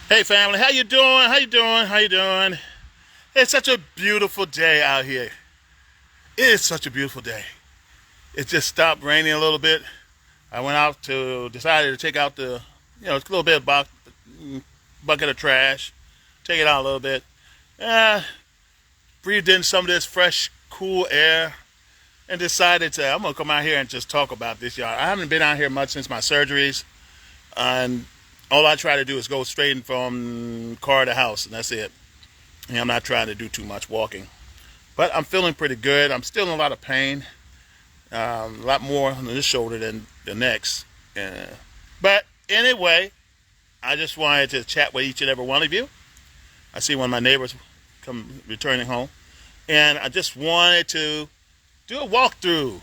Hey family, how you doing? How you doing? How you doing? It's such a beautiful day out here. It is such a beautiful day. It just stopped raining a little bit. I went out to decided to take out the, a little bit of bucket of trash, take it out a little bit. Uh, Breathed in some of this fresh, cool air, and decided I'm gonna come out here and just talk about this yard. I haven't been out here much since my surgeries, and all I try to do is go straight from car to house, and that's it. And I'm not trying to do too much walking. But I'm feeling pretty good. I'm still in a lot of pain. A lot more on this shoulder than the next. But anyway, I just wanted to chat with each and every one of you. I see one of my neighbors come returning home. And I just wanted to do a walkthrough.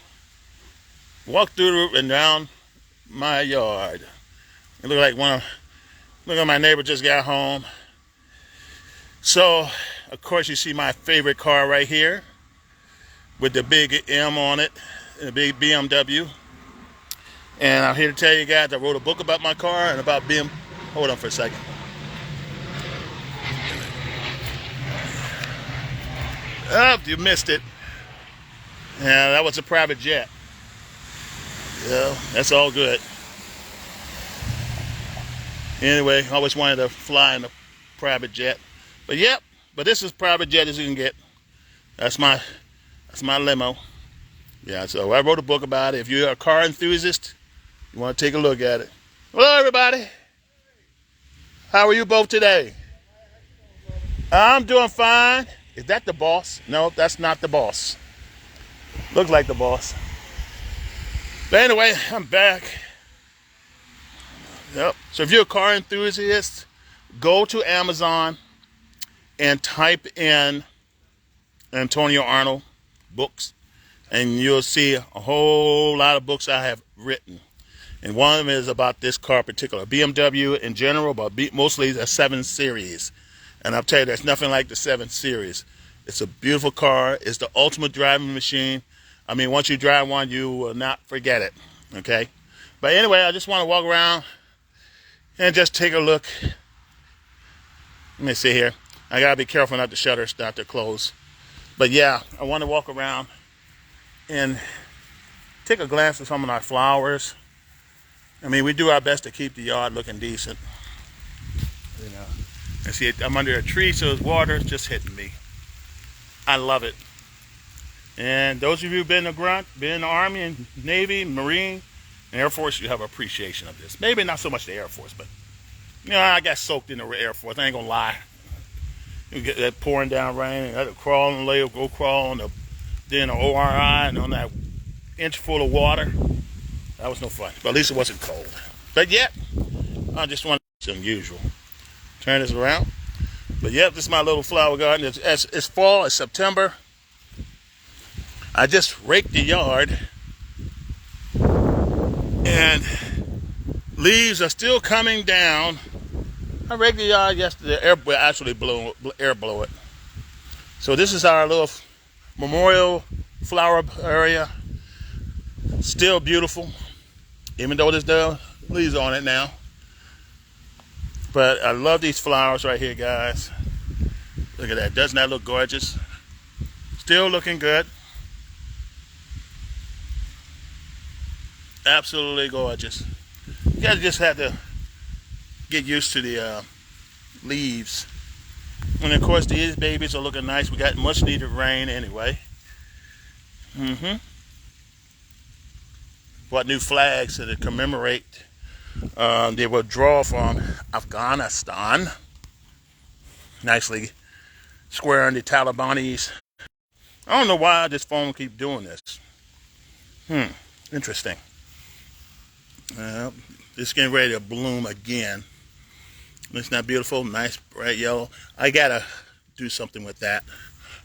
Walk through and down my yard. It looked like look at my neighbor just got home. So, of course, you see my favorite car right here with the big M on it, the big BMW. And I'm here to tell you guys I wrote a book about my car and about BM. Hold on for a second. Oh, you missed it. Yeah, that was a private jet. Yeah, that's all good. Anyway, I always wanted to fly in a private jet. But this is private jet as you can get. That's my limo. Yeah, so I wrote a book about it. If you're a car enthusiast, you want to take a look at it. Hello, everybody. How are you both today? I'm doing fine. Is that the boss? No, that's not the boss. Looks like the boss. But anyway, I'm back. Yep. So if you're a car enthusiast, go to Amazon and type in Antonio Arnold books, and you'll see a whole lot of books I have written. And one of them is about this car in particular, BMW in general, but mostly the 7 Series. And I'll tell you, there's nothing like the 7 Series. It's a beautiful car. It's the ultimate driving machine. I mean, once you drive one, you will not forget it, okay? But anyway, I just want to walk around and just take a look. Let me see here. I gotta be careful not to shutters not to close. But yeah, I want to walk around and take a glance at some of our flowers. I mean, we do our best to keep the yard looking decent. You know. And see, I'm under a tree, so the water is just hitting me. I love it. And those of you who've been in the Army and Navy, Marine, and Air Force, you have appreciation of this. Maybe not so much the Air Force, but I got soaked in the Air Force. I ain't gonna lie. You get that pouring down rain, and I had to crawl on the lake, go crawl on the ORI, and on that inch full of water. That was no fun. But at least it wasn't cold. But yet, I just want to unusual. Turn this around. But yep, this is my little flower garden. It's fall. It's September. I just raked the yard, and leaves are still coming down. I raked the yard yesterday. Air blow it. So this is our little memorial flower area. Still beautiful, even though there's the leaves on it now. But I love these flowers right here, guys. Look at that. Doesn't that look gorgeous? Still looking good. Absolutely gorgeous. You guys just have to get used to the leaves. And of course, these babies are looking nice. We got much needed rain anyway. Bought new flags to commemorate the withdrawal from Afghanistan. Nicely squaring the Talibanis. I don't know why this phone keeps doing this. Interesting. It's getting ready to bloom again. It's not beautiful, nice bright yellow. I gotta do something with that.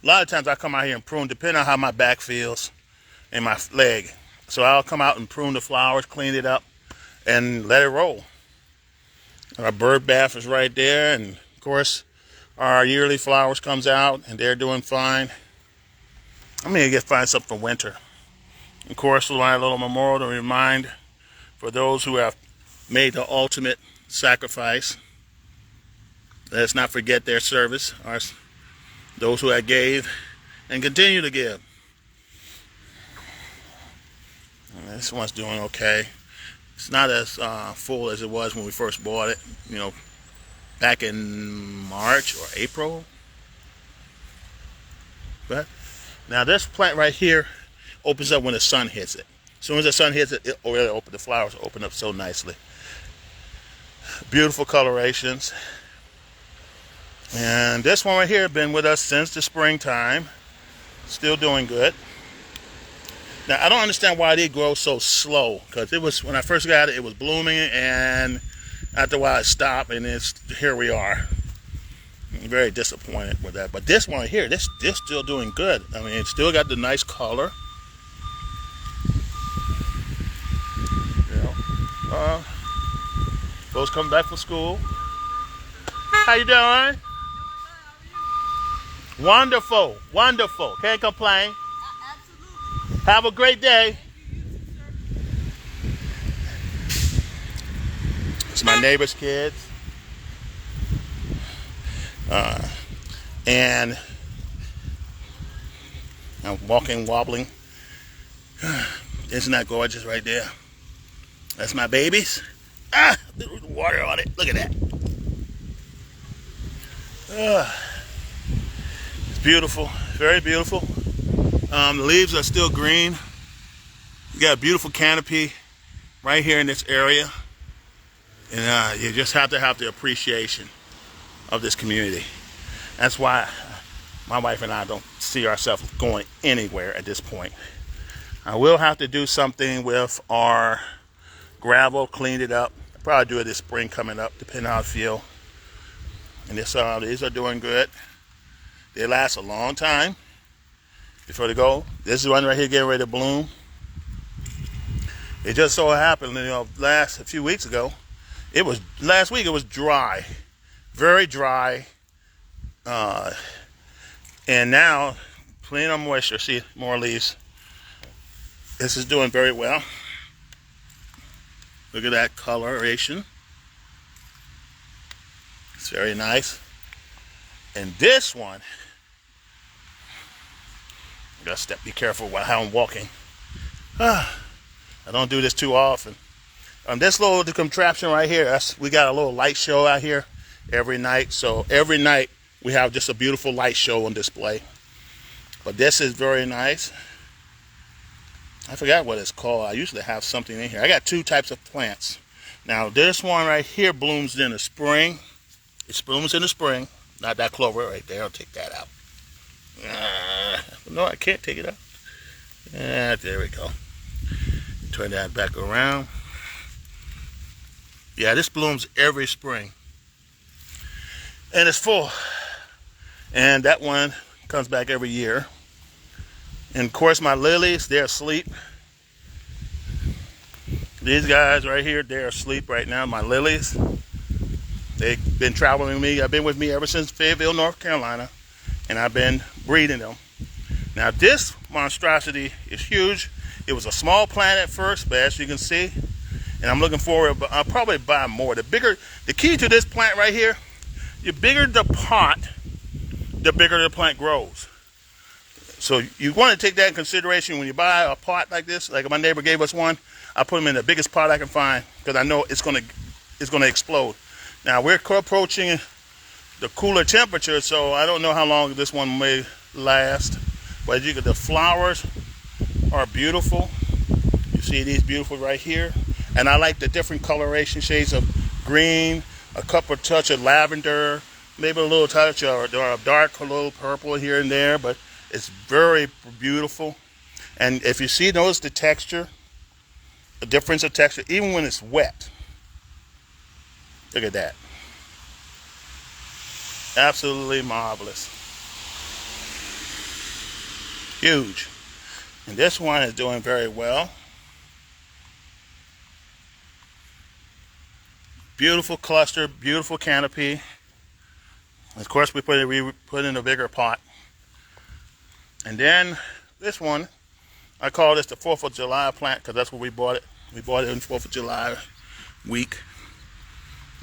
A lot of times I come out here and prune, depending on how my back feels and my leg. So I'll come out and prune the flowers, clean it up, and let it roll. Our bird bath is right there, and of course our yearly flowers comes out, and they're doing fine. I'm gonna find something for winter. Of course, my little memorial to remind for those who have made the ultimate sacrifice. Let's not forget their service, those who have gave and continue to give. This one's doing okay. It's not as full as it was when we first bought it, back in March or April. But now this plant right here opens up when the sun hits it. As soon as the sun hits it, the flowers open up so nicely. Beautiful colorations. And this one right here has been with us since the springtime. Still doing good. Now, I don't understand why they grow so slow, because it was, when I first got it, it was blooming, and after a while it stopped, and here we are. I'm very disappointed with that. But this one here, this still doing good. I mean, it's still got the nice color. Folks coming back from school. How you doing? Wonderful, wonderful. Can't complain. Absolutely. Have a great day. It's my neighbor's kids. And I'm walking, wobbling. Isn't that gorgeous right there? That's my babies. There's water on it. Look at that. It's beautiful, very beautiful. The leaves are still green. You got a beautiful canopy right here in this area. And you just have to have the appreciation of this community. That's why my wife and I don't see ourselves going anywhere at this point. I will have to do something with our gravel, clean it up. I'll probably do it this spring coming up, depending on how I feel. And these are doing good. They last a long time before they go. This is one right here getting ready to bloom. It just so happened, a few weeks ago, last week it was dry, very dry. And now, plenty of moisture. See, more leaves. This is doing very well. Look at that coloration. It's very nice. And this one, I gotta be careful how I'm walking. I don't do this too often. This little contraption right here, we got a little light show out here every night. So every night we have just a beautiful light show on display. But this is very nice. I forgot what it's called. I usually have something in here. I got two types of plants. Now this one right here blooms in the spring. It blooms in the spring. Not that clover right there. I'll take that out. No, I can't take it out. There we go. Turn that back around. Yeah, this blooms every spring. And it's full. And that one comes back every year. And of course my lilies, they're asleep. These guys right here, they're asleep right now, my lilies. They've been traveling with me. I've been with me ever since Fayetteville, North Carolina. And I've been breeding them. Now this monstrosity is huge. It was a small plant at first, but as you can see, and I'm looking forward, I'll probably buy more. The key to this plant right here, the bigger the pot, the bigger the plant grows. So you want to take that in consideration when you buy a pot like this. Like my neighbor gave us one. I put them in the biggest pot I can find because I know it's gonna explode. Now we're approaching the cooler temperature, so I don't know how long this one may last. But the flowers are beautiful. You see these beautiful right here, and I like the different coloration shades of green, a couple touch of lavender, maybe a little touch of dark, a little purple here and there, but it's very beautiful. And if you see, notice the texture, the difference of texture, even when it's wet. Look at that. Absolutely marvelous. Huge. And this one is doing very well. Beautiful cluster, beautiful canopy. Of course, we put in a bigger pot. And then this one, I call this the 4th of July plant because that's where we bought it. We bought it on 4th of July week.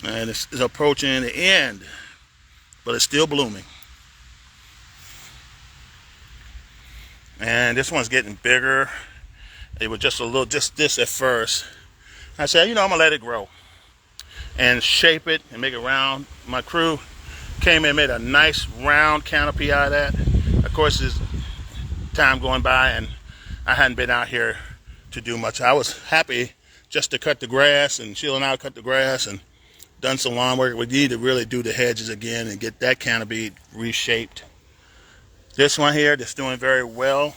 And it's approaching the end but it's still blooming. And this one's getting bigger. It was just a little, just this at first. I said, you know, I'm gonna let it grow and shape it and make it round. My crew came in and made a nice round canopy out of that. Of course, there's time going by and I hadn't been out here to do much. I was happy just to cut the grass, and Sheila and I cut the grass and done some lawn work. We need to really do the hedges again and get that canopy reshaped. This one here that's doing very well.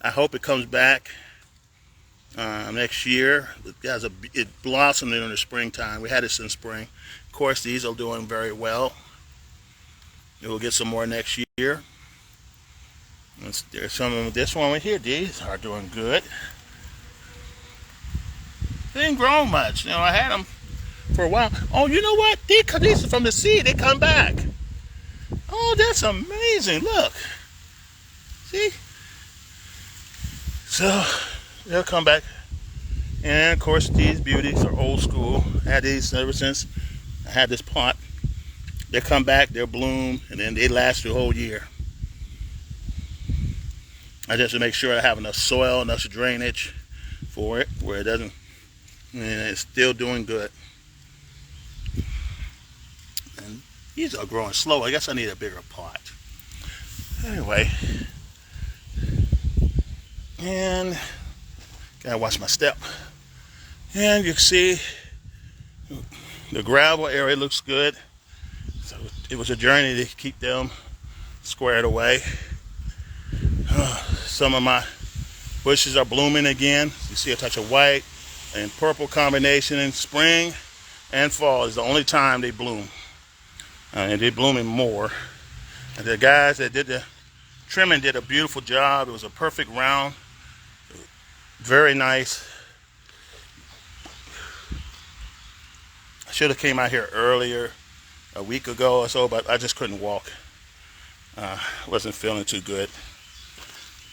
I hope it comes back next year. It blossomed in the springtime. We had it since spring. Of course, these are doing very well. We'll get some more next year. There's some of this one right here. These are doing good. They didn't grow much. You know, I had them for a while. Oh, you know what? These are from the seed. They come back. Oh, that's amazing. Look. See? So, they'll come back. And, of course, these beauties are old school. I had these ever since I had this pot. They come back, they'll bloom, and then they last the whole year. I just to make sure I have enough soil, enough drainage for it, where it doesn't, and it's still doing good. And these are growing slow. I guess I need a bigger pot. Anyway, and gotta watch my step. And you can see the gravel area looks good. So it was a journey to keep them squared away. Some of my bushes are blooming again. You see a touch of white and purple combination in spring and fall is the only time they bloom. And they're blooming more. And the guys that did the trimming did a beautiful job. It was a perfect round. Very nice. I should have came out here earlier, a week ago or so, but I just couldn't walk. Wasn't feeling too good.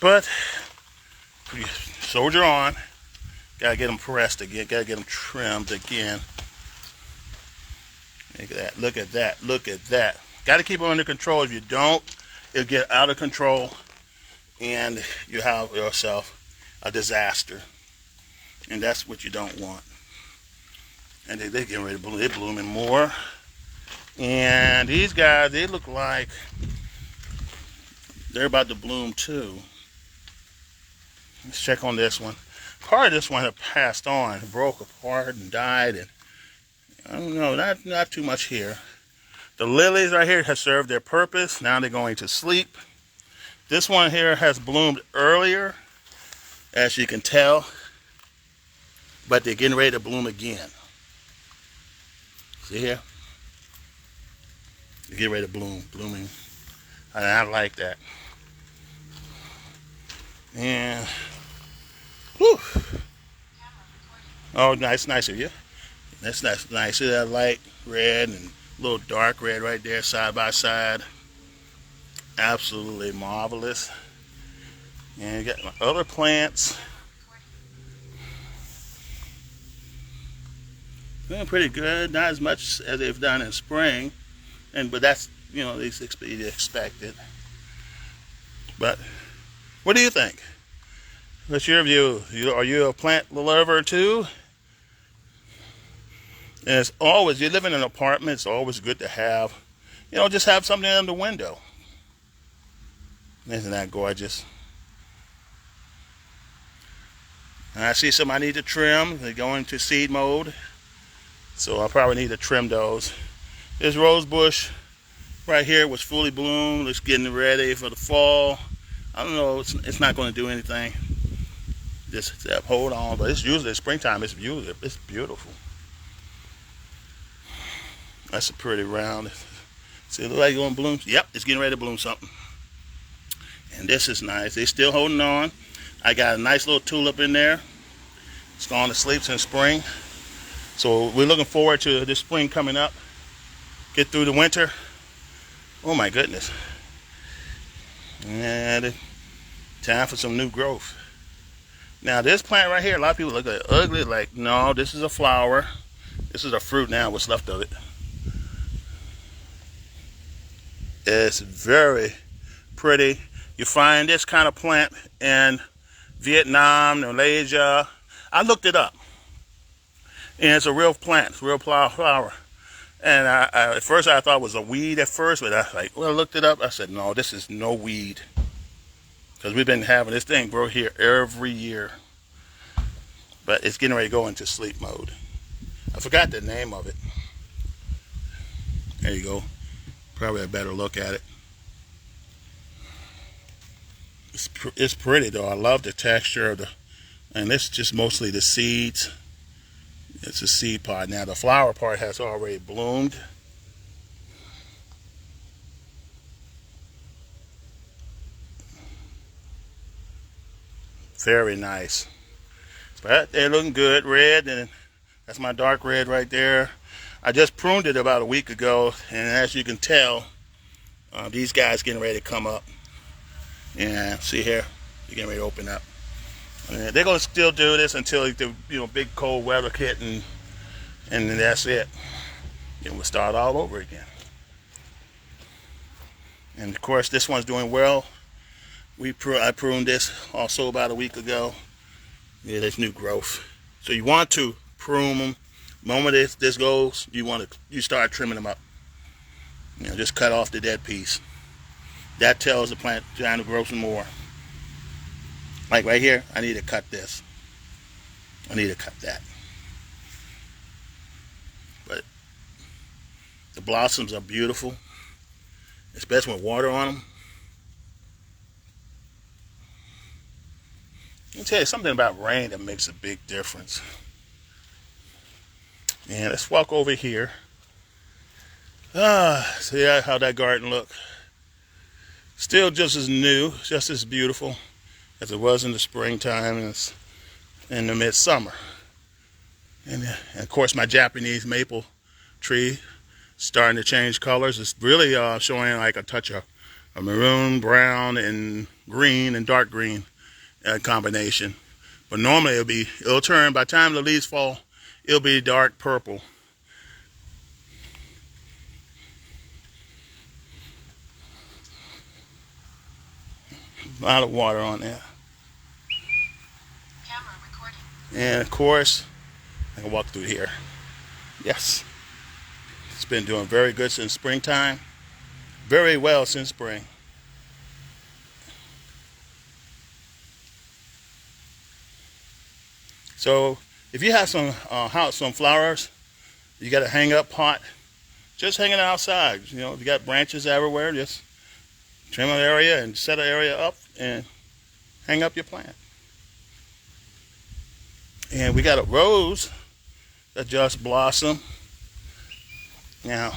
But we soldier on. Gotta get them pressed again. Gotta get them trimmed again. Look at that. Look at that. Look at that. Gotta keep them under control. If you don't, it'll get out of control and you have yourself a disaster. And that's what you don't want. And they're getting ready to bloom. They're blooming more. And these guys, they look like they're about to bloom too. Let's check on this one. Part of this one had passed on, broke apart and died, and I don't know, not too much here. The lilies right here have served their purpose. Now they're going to sleep. This one here has bloomed earlier, as you can tell, but they're getting ready to bloom again. See here? They get ready to blooming. And I like that. And whew. Oh, nice of you. That's nice. See that light red and a little dark red right there, side by side. Absolutely marvelous. And you got my other plants. Doing pretty good. Not as much as they've done in spring, but that's, you know, they expected. But what do you think? What's your view? Are you a plant lover too? And it's always, you live in an apartment, it's always good to have, you know, just have something in the window. Isn't that gorgeous? And I see some I need to trim. They're going to seed mode. So I'll probably need to trim those. This rose bush right here was fully bloomed. It's getting ready for the fall. I don't know, it's not going to do anything. Just hold on. But it's usually springtime. It's beautiful. That's a pretty round. See, it looks like it's going to bloom. Yep, it's getting ready to bloom something. And this is nice. They're still holding on. I got a nice little tulip in there. It's gone to sleep since spring. So we're looking forward to this spring coming up. Get through the winter. Oh my goodness. And time for some new growth. Now this plant right here, a lot of people look at it ugly, like, no, this is a flower. This is a fruit now, what's left of it. It's very pretty. You find this kind of plant in Vietnam, Malaysia. I looked it up, and it's a real plant, it's a real flower. And at first I thought it was a weed at first, but I looked it up. I said, no, this is no weed, because we've been having this thing grow here every year, but it's getting ready to go into sleep mode. I forgot the name of it. There you go. Probably a better look at it. It's pretty though. I love the texture of the, and this is just mostly the seeds. It's a seed pod. Now the flower part has already bloomed. Very nice. But they're looking good. Red, and that's my dark red right there. I just pruned it about a week ago, and as you can tell, these guys getting ready to come up. And see here, they're getting ready to open up. And they're gonna still do this until the big cold weather hit, and then that's it. Then we'll start all over again. And of course, this one's doing well. I pruned this also about a week ago. Yeah, there's new growth. So you want to prune them. The moment this goes, you start trimming them up. Just cut off the dead piece. That tells the plant trying to grow some more. Like right here, I need to cut this. I need to cut that. But the blossoms are beautiful, especially with water on them. I'll tell you something about rain that makes a big difference. And let's walk over here. See how that garden looks. Still just as new, just as beautiful as it was in the springtime and in the midsummer. And of course, my Japanese maple tree starting to change colors. It's really showing like a touch of a maroon, brown, and green and dark green combination. But normally it'll turn, by the time the leaves fall, it'll be dark purple. A lot of water on there. Camera recording. And of course, I can walk through here. Yes. It's been doing very good since springtime. Very well since spring. So if you have some flowers, you got a hang up pot, just hang it outside. If you got branches everywhere, just trim an area and set an area up and hang up your plant. And we got a rose that just blossomed. Now,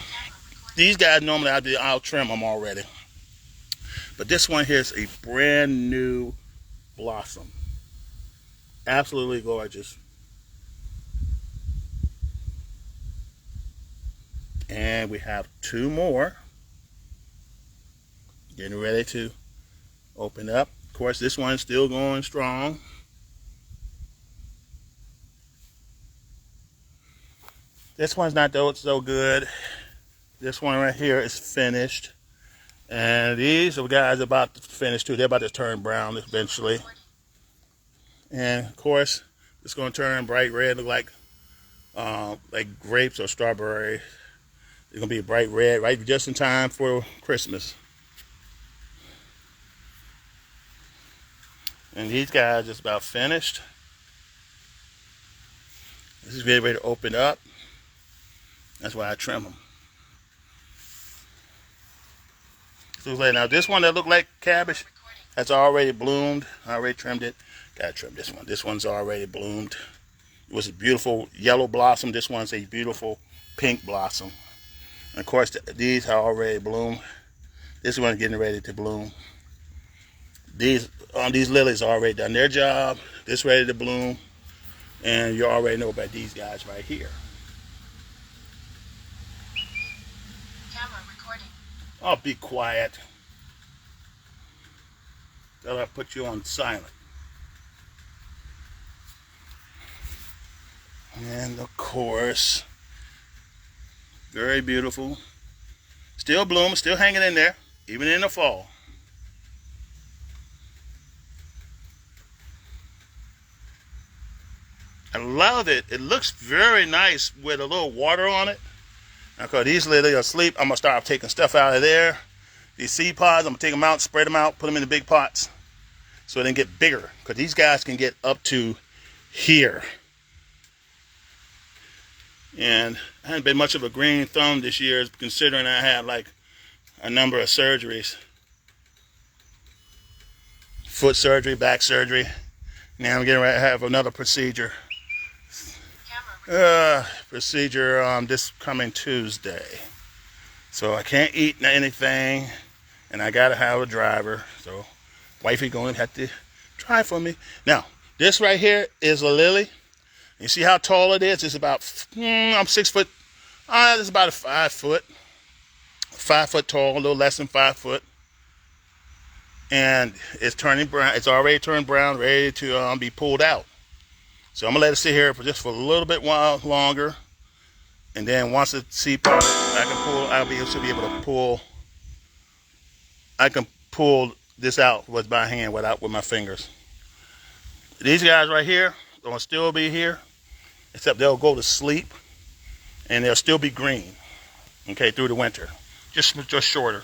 these guys normally I'll trim them already. But this one here is a brand new blossom. Absolutely gorgeous. And we have two more getting ready to open up. Of course, this one's still going strong. This one's not so good. This one right here is finished. And these guys are about to finish too. They're about to turn brown eventually. And of course, it's going to turn bright red, look like grapes or strawberry. It's going to be bright red, right just in time for Christmas. And these guys are just about finished. This is ready to open up. That's why I trim them. So now this one that looked like cabbage, that's already bloomed. I already trimmed it. Gotta trim this one. This one's already bloomed. It was a beautiful yellow blossom. This one's a beautiful pink blossom. And of course, these are already bloomed. This one's getting ready to bloom. These lilies are already done their job. This ready to bloom. And you already know about these guys right here. Camera recording. Oh, be quiet. Thought I put you on silent. And of course, very beautiful. Still blooming, still hanging in there. even in the fall. I love it. It looks very nice with a little water on it. Now, because these lilies are asleep, I'm going to start taking stuff out of there. These seed pods, I'm going to take them out, spread them out, put them in the big pots so they can get bigger. Because these guys can get up to here. And I haven't been much of a green thumb this year, considering I had like a number of surgeries. Foot surgery, back surgery. Now I'm getting ready to have another procedure. Procedure this coming Tuesday. So I can't eat anything, and I gotta have a driver. So wifey gonna have to drive for me. Now, this right here is a lily. You see how tall it is? It's about, I'm 6 foot. It's about a 5 foot. 5 foot tall, a little less than 5 foot. And it's turning brown. It's already turned brown, ready to be pulled out. So I'm gonna let it sit here for just a little bit while longer, and then once the seed powder, I'll be able to pull. I can pull this out with my hand, with my fingers. These guys right here gonna still be here, except they'll go to sleep, and they'll still be green. Okay, through the winter, just shorter.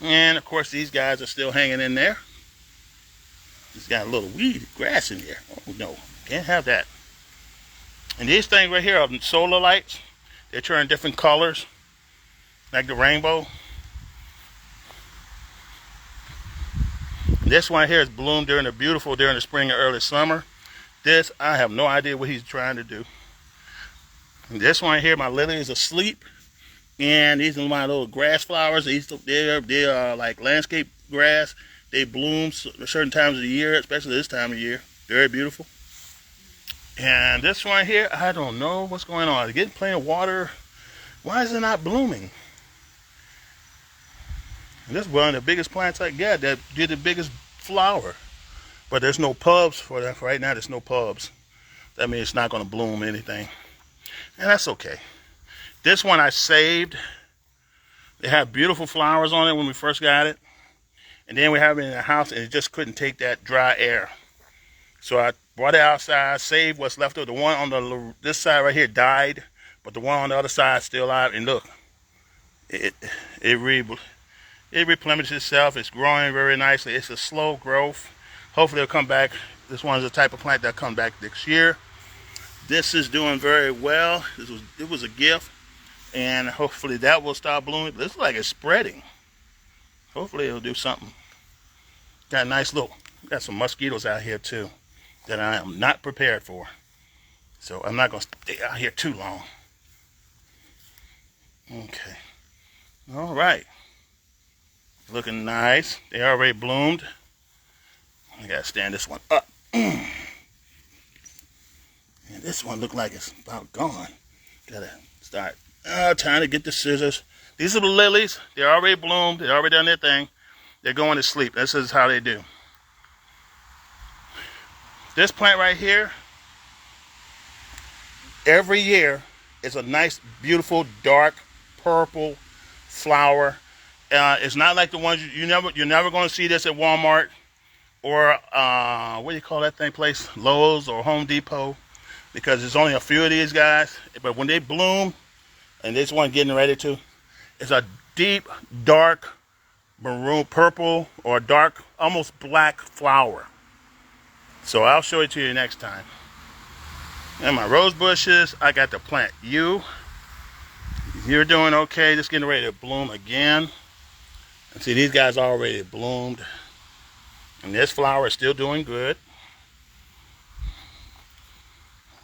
And of course, these guys are still hanging in there. It's got a little weed grass in there. Oh no. Can't have that. And these things right here are solar lights. They turn different colors, like the rainbow. This one here is bloomed during the spring and early summer. This, I have no idea what he's trying to do. And this one here, my lily is asleep. And these are my little grass flowers. They are like landscape grass. They bloom certain times of the year, especially this time of year. Very beautiful. And this one here, I don't know what's going on. It's getting plenty of water. Why is it not blooming? And this is one of the biggest plants I got that did the biggest flower. But there's no pubs for that. For right now, there's no pubs. That means it's not going to bloom anything. And that's okay. This one I saved. It had beautiful flowers on it when we first got it. And then we have it in the house, and it just couldn't take that dry air. So I brought it outside, saved what's left of the one on this side right here died, but the one on the other side is still alive. And look, it replenishes itself. It's growing very nicely. It's a slow growth. Hopefully it'll come back. This one is the type of plant that'll come back next year. This is doing very well. It was a gift, and hopefully that will start blooming. It looks like it's spreading. Hopefully it'll do something. Got a nice look. Got some mosquitoes out here too that I am not prepared for. So I'm not going to stay out here too long. Okay. All right. Looking nice. They already bloomed. I got to stand this one up. And this one look like it's about gone. Got to start trying to get the scissors. These are the lilies. They're already bloomed. They're already done their thing. They're going to sleep. This is how they do. This plant right here, every year, is a nice, beautiful, dark purple flower. It's not like the ones you're never going to see this at Walmart or what do you call that thing place? Lowe's or Home Depot, because there's only a few of these guys. But when they bloom, and this one getting ready to, it's a deep, dark maroon, purple, or dark, almost black flower. So I'll show it to you next time. And my rose bushes, I got to plant you. You're doing okay, just getting ready to bloom again. And see, these guys already bloomed. And this flower is still doing good.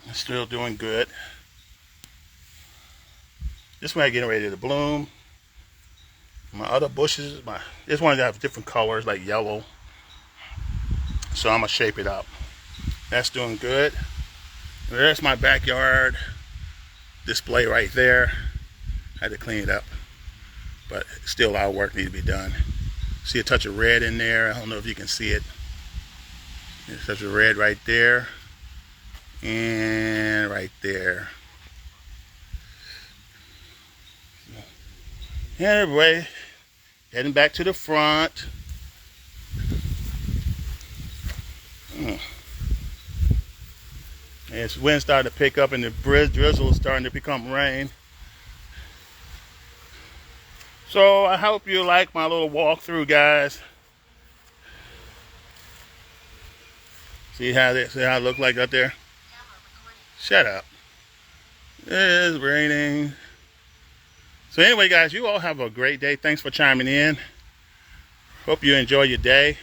It's still doing good. This one getting ready to bloom. My other bushes, this one has different colors like yellow. So I'm going to shape it up. That's doing good. There's my backyard display right there. I had to clean it up. But still a lot of work needs to be done. See a touch of red in there. I don't know if you can see it. There's a touch of red right there. And right there. Anyway, Heading back to the front. As wind started to pick up and the drizzle is starting to become rain. So I hope you like my little walkthrough, guys. See how it look like out there? Shut up. It is raining. So anyway, guys, you all have a great day. Thanks for chiming in. Hope you enjoy your day.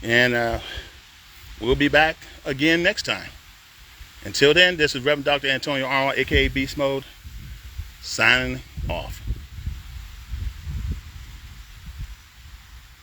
And we'll be back again next time. Until then, this is Reverend Dr. Antonio Arnold, aka Beast Mode, signing off.